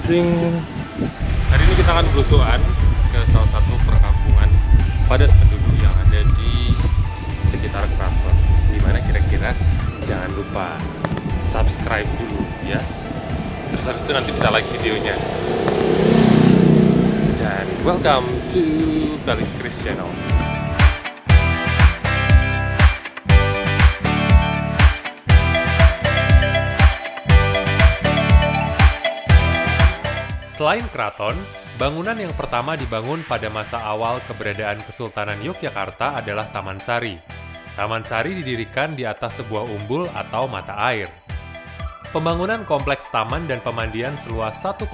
Ding. Hari ini kita akan belusukan ke salah satu perkampungan padat penduduk yang ada di sekitar keraton. Gimana kira-kira? Jangan lupa subscribe dulu ya. Terus habis itu nanti bisa like videonya. Dan welcome to Felix Chris Channel. Selain keraton, bangunan yang pertama dibangun pada masa awal keberadaan Kesultanan Yogyakarta adalah Taman Sari. Taman Sari didirikan di atas sebuah umbul atau mata air. Pembangunan kompleks taman dan pemandian seluas 1,26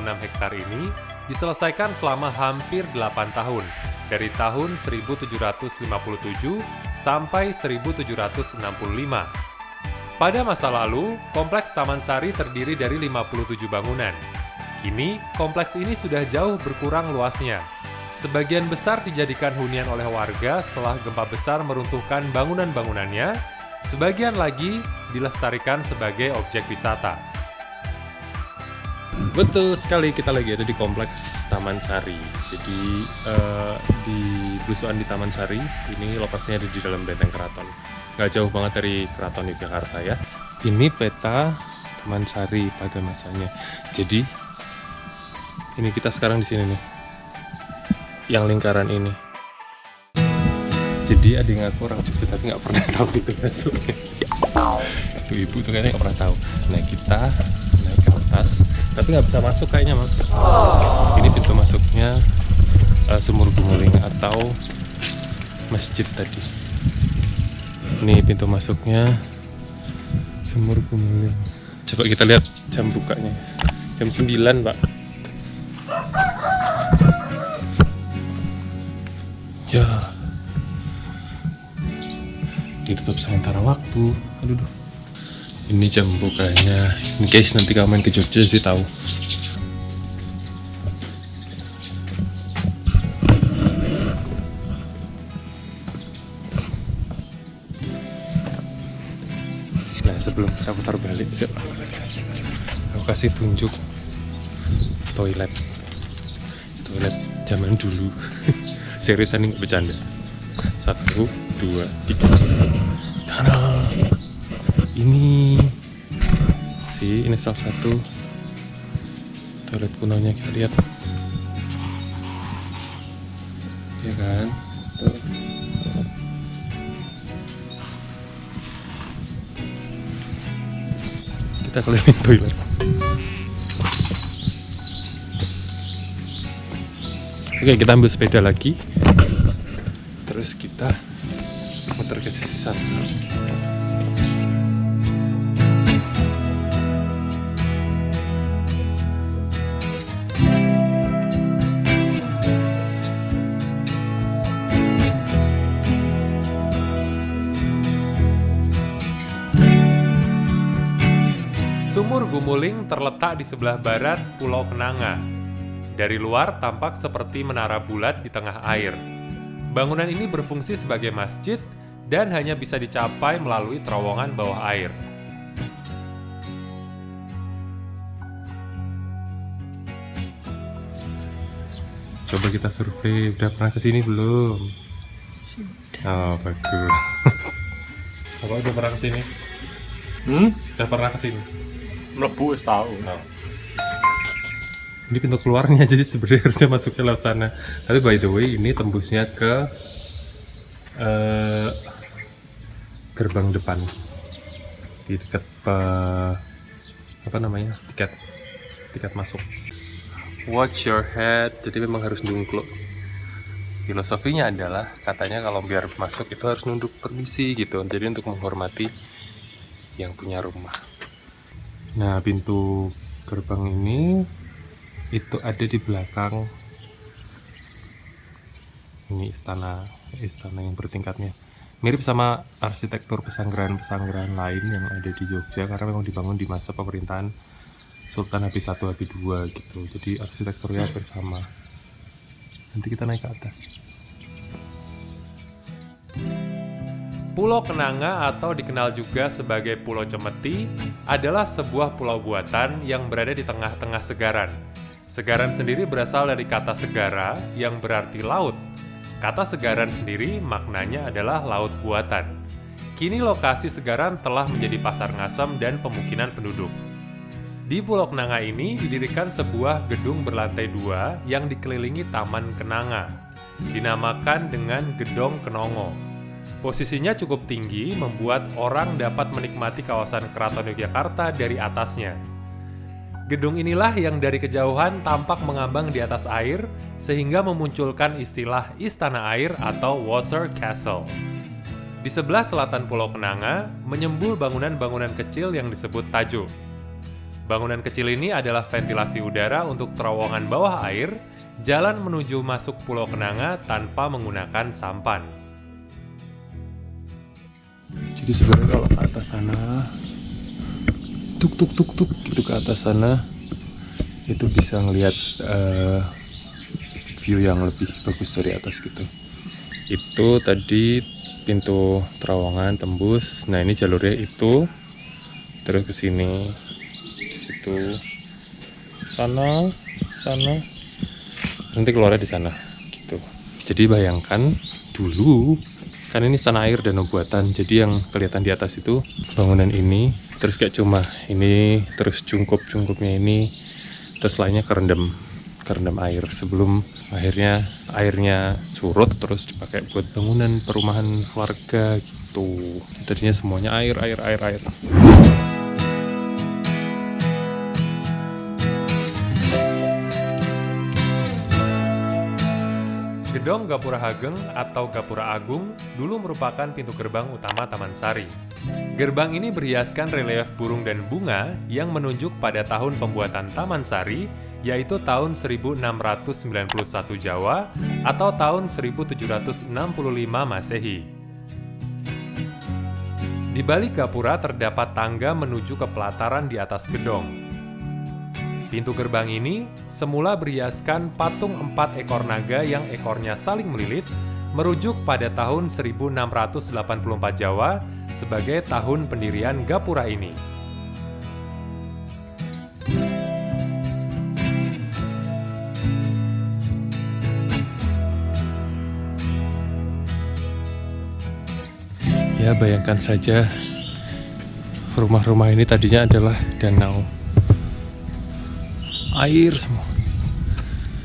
hektar ini diselesaikan selama hampir 8 tahun, dari tahun 1757 sampai 1765. Pada masa lalu, kompleks Taman Sari terdiri dari 57 bangunan. Kini, kompleks ini sudah jauh berkurang luasnya. Sebagian besar dijadikan hunian oleh warga setelah gempa besar meruntuhkan bangunan-bangunannya, sebagian lagi dilestarikan sebagai objek wisata. Betul sekali, kita lagi ada di kompleks Taman Sari. Jadi, di belusukan di Taman Sari, ini lokasinya ada di dalam Benteng Keraton. Nggak jauh banget dari Keraton Yogyakarta ya. Ini peta Taman Sari pada masanya. Jadi, ini kita sekarang di sini nih, yang lingkaran ini. Jadi ada yang ngaku orang Jogja tapi nggak pernah tahu itu bentuknya. Ibu tuh kayaknya nggak pernah tahu. Nah kita naik ke atas, tapi nggak bisa masuk kayaknya mas. Ini pintu masuknya Sumur Gumuling atau masjid tadi. Ini pintu masuknya Sumur Gumuling. Coba kita lihat jam bukanya. Jam 9 pak. Ya, ditutup sementara waktu. Aduh, ini jam bukanya. In case nanti kamu main ke Jogja sih tahu. Nah, sebelum kita putar balik, aku kasih tunjuk toilet zaman dulu. Seriusan ini bercanda. 1, 2, 3. Tada! Ini salah satu toilet kunonya, kita lihat. Ya kan? Tuh. Kita keliling toilet. Oke, kita ambil sepeda lagi. Terus kita muter ke sisi sana. Sumur Gumuling terletak di sebelah barat Pulau Kenanga. Dari luar tampak seperti menara bulat di tengah air. Bangunan ini berfungsi sebagai masjid dan hanya bisa dicapai melalui terowongan bawah air. Coba kita survei, udah pernah kesini belum? Sudah. Oh, bagus. Apa udah pernah kesini? Udah pernah kesini? Mlebu wis tau. Oh. Ini pintu keluarnya, jadi sebenarnya harusnya masuknya lewat sana. Tapi by the way, ini tembusnya ke gerbang depan di dekat tiket masuk. Watch your head, jadi memang harus nunduk. Filosofinya adalah katanya kalau biar masuk itu harus nunduk permisi gitu. Jadi untuk menghormati yang punya rumah. Nah, pintu gerbang ini itu ada di belakang ini istana yang bertingkatnya. Mirip sama arsitektur pesanggeran-pesanggeran lain yang ada di Jogja karena memang dibangun di masa pemerintahan Sultan Habis I Habis II gitu. Jadi arsitekturnya hampir sama. Nanti kita naik ke atas. Pulau Kenanga atau dikenal juga sebagai Pulau Cemeti adalah sebuah pulau buatan yang berada di tengah-tengah Segaran. Segaran sendiri berasal dari kata segara yang berarti laut. Kata Segaran sendiri maknanya adalah laut buatan. Kini lokasi Segaran telah menjadi pasar ngasem dan pemukiman penduduk. Di Pulau Kenanga ini didirikan sebuah gedung berlantai 2 yang dikelilingi Taman Kenanga. Dinamakan dengan Gedong Kenongo. Posisinya cukup tinggi membuat orang dapat menikmati kawasan Keraton Yogyakarta dari atasnya. Gedung inilah yang dari kejauhan tampak mengambang di atas air sehingga memunculkan istilah Istana Air atau Water Castle. Di sebelah selatan Pulau Kenanga menyembul bangunan-bangunan kecil yang disebut tajo. Bangunan kecil ini adalah ventilasi udara untuk terowongan bawah air, jalan menuju masuk Pulau Kenanga tanpa menggunakan sampan. Jadi sebenarnya kalau ke atas sana, tuk gitu ke atas sana, itu bisa ngelihat view yang lebih bagus dari atas gitu. Itu tadi pintu terowongan tembus. Nah ini jalurnya itu, terus ke sini, di situ, sana, nanti keluarnya di sana gitu. Jadi bayangkan dulu. Kan ini istana air danau buatan, jadi yang kelihatan di atas itu bangunan ini, terus kayak cuma ini, terus cungkup-cungkupnya ini, terus lainnya kerendam air sebelum akhirnya airnya surut terus dipakai buat bangunan perumahan warga gitu. Tadinya semuanya air. Gedong Gapura Ageng atau Gapura Agung dulu merupakan pintu gerbang utama Taman Sari. Gerbang ini berhiaskan relief burung dan bunga yang menunjuk pada tahun pembuatan Taman Sari, yaitu tahun 1691 Jawa atau tahun 1765 Masehi. Di balik gapura terdapat tangga menuju ke pelataran di atas gedong. Pintu gerbang ini semula berhiaskan patung 4 ekor naga yang ekornya saling melilit, merujuk pada tahun 1684 Jawa sebagai tahun pendirian gapura ini. Ya bayangkan saja, rumah-rumah ini tadinya adalah danau. Air semua.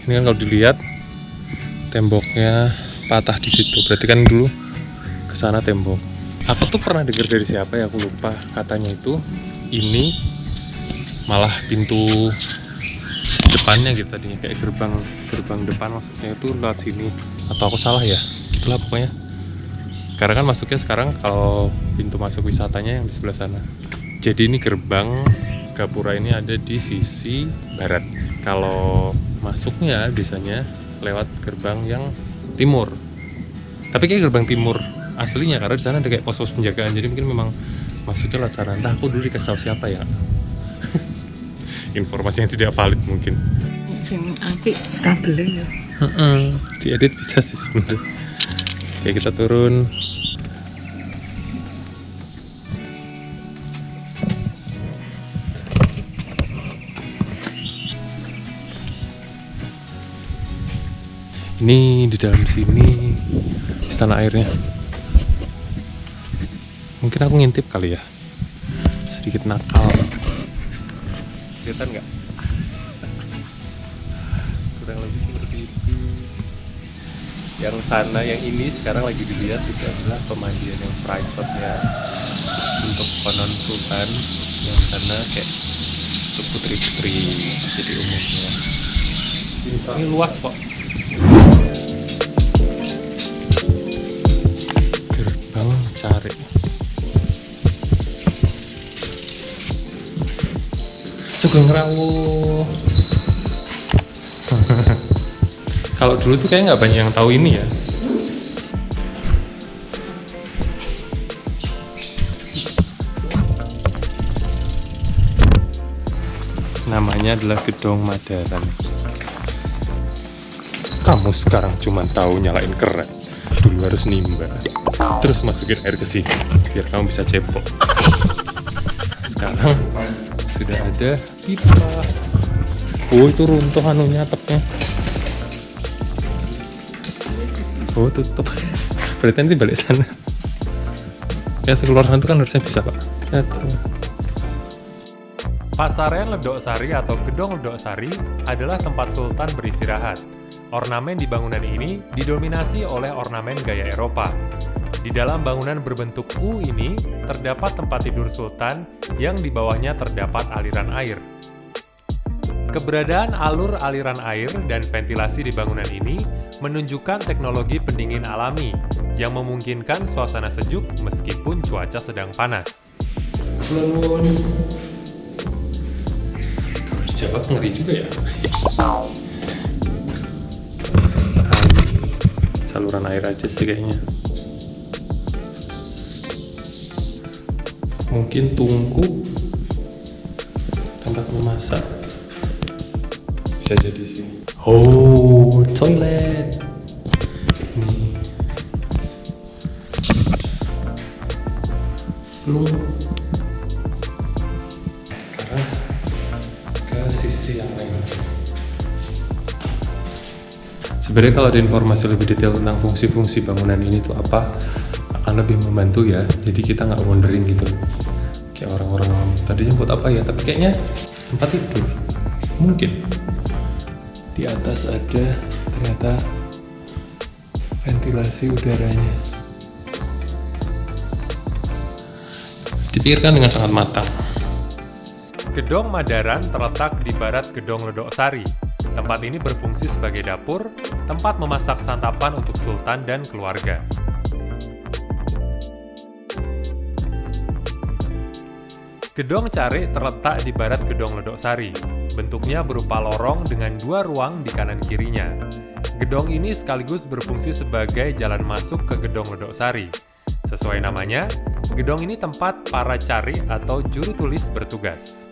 Ini kan kalau dilihat temboknya patah di situ. Berarti kan dulu ke sana tembok. Aku tuh pernah dengar dari siapa ya, aku lupa. Katanya itu ini malah pintu depannya gitu tadinya, kayak gerbang depan maksudnya itu lewat sini. Atau aku salah ya? Itulah pokoknya. Karena kan masuknya sekarang kalau pintu masuk wisatanya yang di sebelah sana. Jadi ini gerbang gapura ini ada di sisi barat. Kalau masuknya biasanya lewat gerbang yang timur. Tapi kayak gerbang timur aslinya, karena di sana ada kayak pos-pos penjagaan. Jadi mungkin memang masuknya lewat sana. Entah aku dulu dikasih tahu siapa ya. Informasi yang tidak valid mungkin. Sing apik kabelnya ya. Diedit bisa sih sebenarnya. Oke, kita turun. Ini di dalam sini istana airnya. Mungkin aku ngintip kali ya, sedikit nakal. Kelihatan nggak? Kurang lebih seperti itu. Yang sana, yang ini sekarang lagi dilihat itu adalah pemandian yang private ya, untuk konon sultan. Yang sana kayak untuk putri-putri jadi umumnya. Ini luas kok. Gerbang Cari. Sugeng Rawuh. Kalau dulu tuh kayak nggak banyak yang tahu ini ya. Namanya adalah Gedong Madaran. Kamu sekarang cuma tahu nyalain keren. Dulu harus nimba. Terus masukin air ke sini biar kamu bisa cepok. Sekarang sudah ada pipa. Oh, itu runtuh anunya, atapnya. Oh, tutup. Berarti nanti balik sana. Ya, keluar sana itu kan harusnya bisa, Pak. Satu. Pasaraian Ledok Sari atau Gedong Ledok Sari adalah tempat sultan beristirahat. Ornamen di bangunan ini didominasi oleh ornamen gaya Eropa. Di dalam bangunan berbentuk U ini terdapat tempat tidur sultan yang di bawahnya terdapat aliran air. Keberadaan alur aliran air dan ventilasi di bangunan ini menunjukkan teknologi pendingin alami yang memungkinkan suasana sejuk meskipun cuaca sedang panas. Kalau di Jawa ngeri juga ya. Saluran air aja sih kayaknya. Mungkin tungku tempat memasak. Bisa jadi sih. Oh, toilet. Nih. Belum. Sekarang ke sisi yang lain. Sebenarnya kalau ada informasi lebih detail tentang fungsi-fungsi bangunan ini tuh apa, akan lebih membantu ya. Jadi kita nggak wondering gitu. Kayak orang-orang tadinya buat apa ya, tapi kayaknya tempat tidur. Mungkin. Di atas ada ternyata ventilasi udaranya. Dipikirkan dengan sangat matang. Gedong Madaran terletak di barat Gedong Ledok Sari. Tempat ini berfungsi sebagai dapur, tempat memasak santapan untuk sultan dan keluarga. Gedong Care terletak di barat Gedong Ledok Sari. Bentuknya berupa lorong dengan 2 ruang di kanan kirinya. Gedong ini sekaligus berfungsi sebagai jalan masuk ke Gedong Ledok Sari. Sesuai namanya, gedong ini tempat para cari atau juru tulis bertugas.